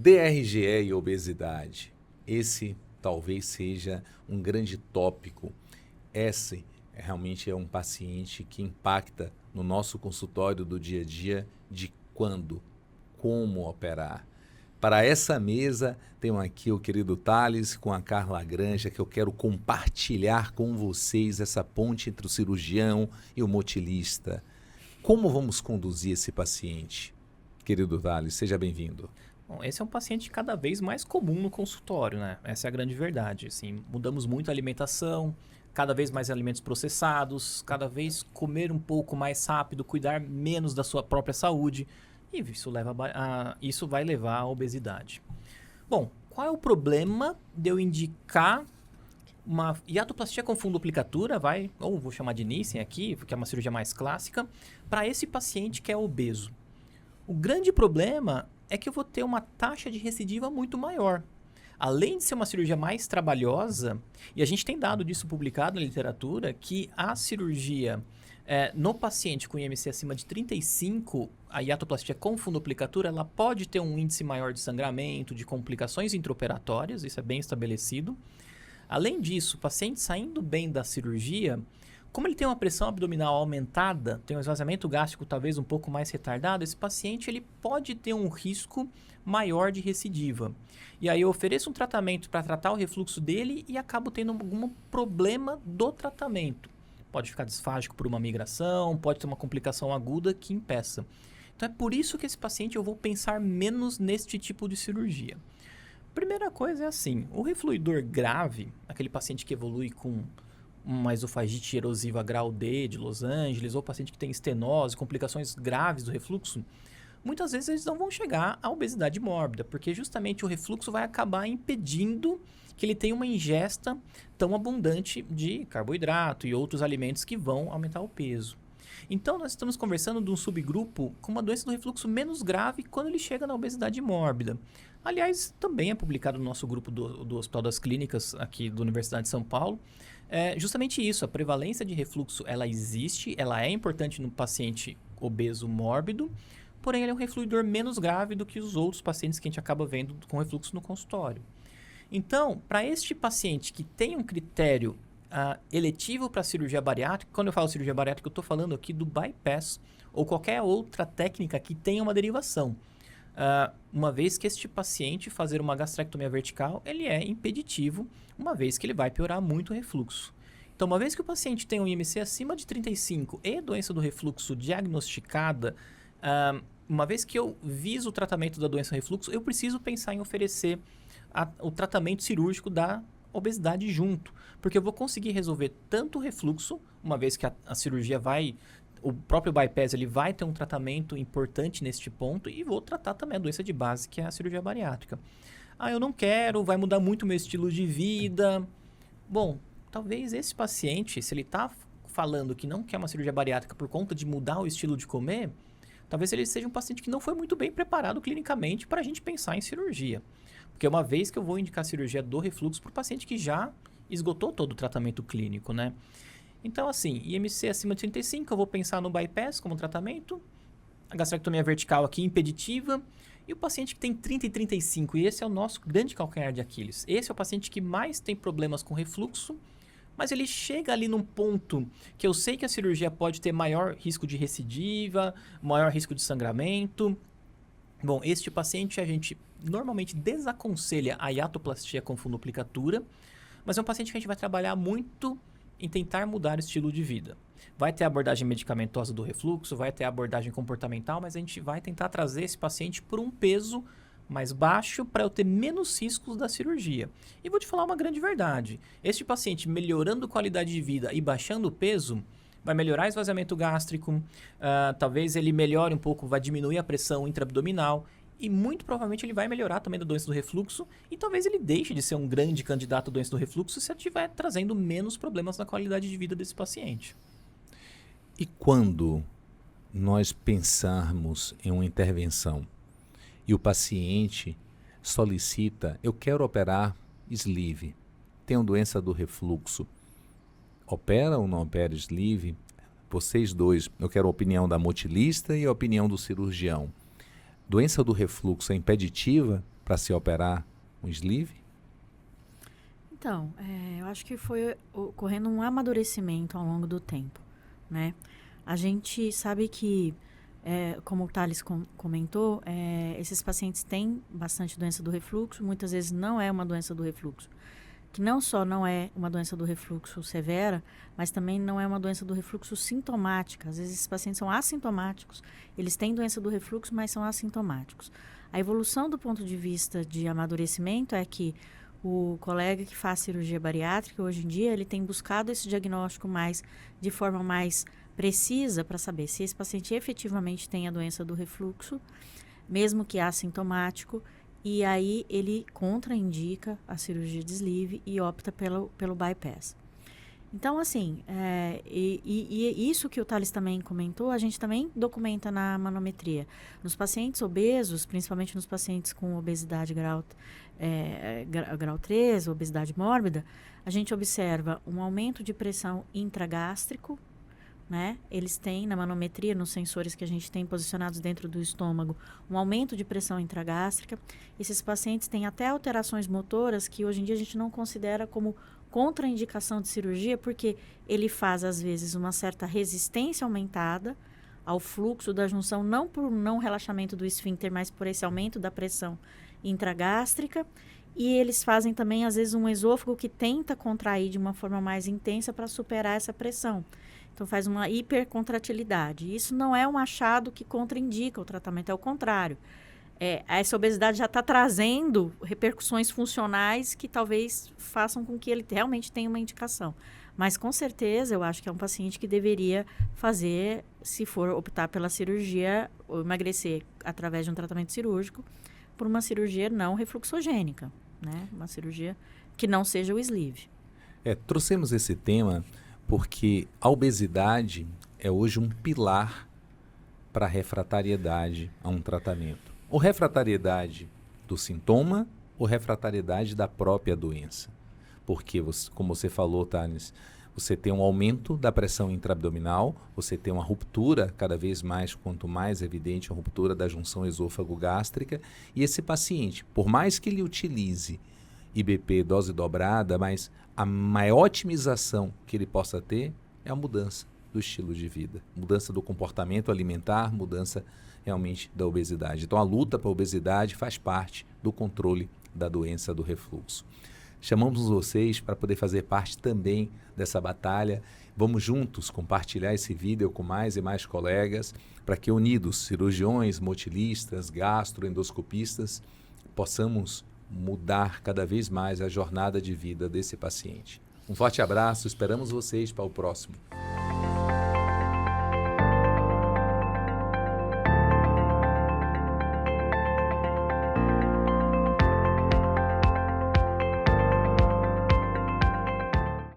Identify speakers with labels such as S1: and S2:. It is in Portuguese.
S1: DRGE e obesidade. Esse talvez seja um grande tópico. Esse realmente é um paciente que impacta no nosso consultório do dia a dia de quando, como operar. Para essa mesa, tenho aqui o querido Thales com a Carla Granja, que eu quero compartilhar com vocês essa ponte entre o cirurgião e o motilista. Como vamos conduzir esse paciente? Querido Thales, seja bem-vindo.
S2: Bom, esse é um paciente cada vez mais comum no consultório, né? Essa é a grande verdade. Assim, mudamos muito a alimentação, cada vez mais alimentos processados, cada vez comer um pouco mais rápido, cuidar menos da sua própria saúde. E isso vai levar à obesidade. Bom, qual é o problema de eu indicar uma hiatoplastia com fundoplicatura, ou vou chamar de Nissen aqui, que é uma cirurgia mais clássica, para esse paciente que é obeso? O grande problema é que eu vou ter uma taxa de recidiva muito maior. Além de ser uma cirurgia mais trabalhosa, e a gente tem dado disso publicado na literatura, que a cirurgia no paciente com IMC acima de 35, a hiatoplastia com fundoplicatura, ela pode ter um índice maior de sangramento, de complicações intraoperatórias, isso é bem estabelecido. Além disso, o paciente saindo bem da cirurgia, como ele tem uma pressão abdominal aumentada, tem um esvaziamento gástrico talvez um pouco mais retardado, esse paciente ele pode ter um risco maior de recidiva. E aí eu ofereço um tratamento para tratar o refluxo dele e acabo tendo algum problema do tratamento. Pode ficar disfágico por uma migração, pode ter uma complicação aguda que impeça. Então é por isso que esse paciente eu vou pensar menos neste tipo de cirurgia. Primeira coisa é assim, o refluidor grave, aquele paciente que evolui com uma esofagite erosiva grau D de Los Angeles, ou paciente que tem estenose, complicações graves do refluxo, muitas vezes eles não vão chegar à obesidade mórbida, porque justamente o refluxo vai acabar impedindo que ele tenha uma ingesta tão abundante de carboidrato e outros alimentos que vão aumentar o peso. Então, nós estamos conversando de um subgrupo com uma doença do refluxo menos grave quando ele chega na obesidade mórbida. Aliás, também é publicado no nosso grupo do Hospital das Clínicas aqui da Universidade de São Paulo. É justamente isso, a prevalência de refluxo, ela existe, ela é importante no paciente obeso mórbido, porém ele é um refluidor menos grave do que os outros pacientes que a gente acaba vendo com refluxo no consultório. Então, para este paciente que tem um critério eletivo para cirurgia bariátrica, quando eu falo cirurgia bariátrica, eu estou falando aqui do bypass ou qualquer outra técnica que tenha uma derivação. Uma vez que este paciente fazer uma gastrectomia vertical, ele é impeditivo, uma vez que ele vai piorar muito o refluxo. Então, uma vez que o paciente tem um IMC acima de 35 e doença do refluxo diagnosticada, uma vez que eu viso o tratamento da doença refluxo, eu preciso pensar em oferecer o tratamento cirúrgico da obesidade junto, porque eu vou conseguir resolver tanto o refluxo, uma vez que a cirurgia o próprio bypass ele vai ter um tratamento importante neste ponto, e vou tratar também a doença de base, que é a cirurgia bariátrica. Eu não quero, vai mudar muito o meu estilo de vida. Bom, talvez esse paciente, se ele está falando que não quer uma cirurgia bariátrica por conta de mudar o estilo de comer, talvez ele seja um paciente que não foi muito bem preparado clinicamente para a gente pensar em cirurgia. Porque uma vez que eu vou indicar a cirurgia do refluxo para o paciente que já esgotou todo o tratamento clínico, né? Então, assim, IMC acima de 35, eu vou pensar no bypass como tratamento, a gastrectomia vertical aqui impeditiva, e o paciente que tem 30 e 35, e esse é o nosso grande calcanhar de Aquiles. Esse é o paciente que mais tem problemas com refluxo, mas ele chega ali num ponto que eu sei que a cirurgia pode ter maior risco de recidiva, maior risco de sangramento. Bom, este paciente a gente normalmente desaconselha a hiatoplastia com fundoplicatura, mas é um paciente que a gente vai trabalhar muito em tentar mudar o estilo de vida. Vai ter a abordagem medicamentosa do refluxo, vai ter a abordagem comportamental, mas a gente vai tentar trazer esse paciente por um peso mais baixo para eu ter menos riscos da cirurgia. E vou te falar uma grande verdade. Este paciente melhorando qualidade de vida e baixando o peso, vai melhorar esvaziamento gástrico, talvez ele melhore um pouco, vai diminuir a pressão intraabdominal, e muito provavelmente ele vai melhorar também da doença do refluxo, e talvez ele deixe de ser um grande candidato à doença do refluxo se ele estiver trazendo menos problemas na qualidade de vida desse paciente.
S1: E quando nós pensarmos em uma intervenção e o paciente solicita, eu quero operar sleeve, tenho doença do refluxo, opera ou não opera sleeve? Vocês dois, eu quero a opinião da motilista e a opinião do cirurgião. Doença do refluxo é impeditiva? para se operar um sleeve?
S3: Então, eu acho que foi ocorrendo um amadurecimento ao longo do tempo, né? A gente sabe que, como o Thales comentou, esses pacientes têm bastante doença do refluxo, muitas vezes não é uma doença do refluxo, que não só não é uma doença do refluxo severa, mas também não é uma doença do refluxo sintomática. Às vezes esses pacientes são assintomáticos, eles têm doença do refluxo, mas são assintomáticos. A evolução do ponto de vista de amadurecimento é que o colega que faz cirurgia bariátrica, hoje em dia, ele tem buscado esse diagnóstico de forma mais precisa para saber se esse paciente efetivamente tem a doença do refluxo, mesmo que assintomático, e aí ele contraindica a cirurgia de sleeve e opta pelo bypass. Então, assim, isso que o Thales também comentou, a gente também documenta na manometria. Nos pacientes obesos, principalmente nos pacientes com obesidade grau 3, obesidade mórbida, a gente observa um aumento de pressão intragástrico, né? Eles têm na manometria, nos sensores que a gente tem posicionados dentro do estômago, um aumento de pressão intragástrica. Esses pacientes têm até alterações motoras que hoje em dia a gente não considera como contraindicação de cirurgia, porque ele faz, às vezes, uma certa resistência aumentada ao fluxo da junção, não por não relaxamento do esfíncter, mas por esse aumento da pressão intragástrica. E eles fazem também, às vezes, um esôfago que tenta contrair de uma forma mais intensa para superar essa pressão. Então, faz uma hipercontratilidade. Isso não é um achado que contraindica o tratamento, é o contrário. Essa obesidade já está trazendo repercussões funcionais que talvez façam com que ele realmente tenha uma indicação. Mas, com certeza, eu acho que é um paciente que deveria fazer, se for optar pela cirurgia, ou emagrecer através de um tratamento cirúrgico, por uma cirurgia não refluxogênica, né? Uma cirurgia que não seja o sleeve.
S1: Trouxemos esse tema porque a obesidade é hoje um pilar para a refratariedade a um tratamento. Ou refratariedade do sintoma ou refratariedade da própria doença. Porque, como você falou, Thales, você tem um aumento da pressão intraabdominal, você tem uma ruptura cada vez mais, quanto mais evidente a ruptura da junção esôfago-gástrica, e esse paciente, por mais que ele utilize IBP dose dobrada, mas a maior otimização que ele possa ter é a mudança do estilo de vida, mudança do comportamento alimentar, mudança realmente da obesidade. Então a luta para a obesidade faz parte do controle da doença do refluxo. Chamamos vocês para poder fazer parte também dessa batalha. Vamos juntos compartilhar esse vídeo com mais e mais colegas, para que unidos, cirurgiões, motilistas, gastroendoscopistas, possamos mudar cada vez mais a jornada de vida desse paciente. Um forte abraço, esperamos vocês para o próximo.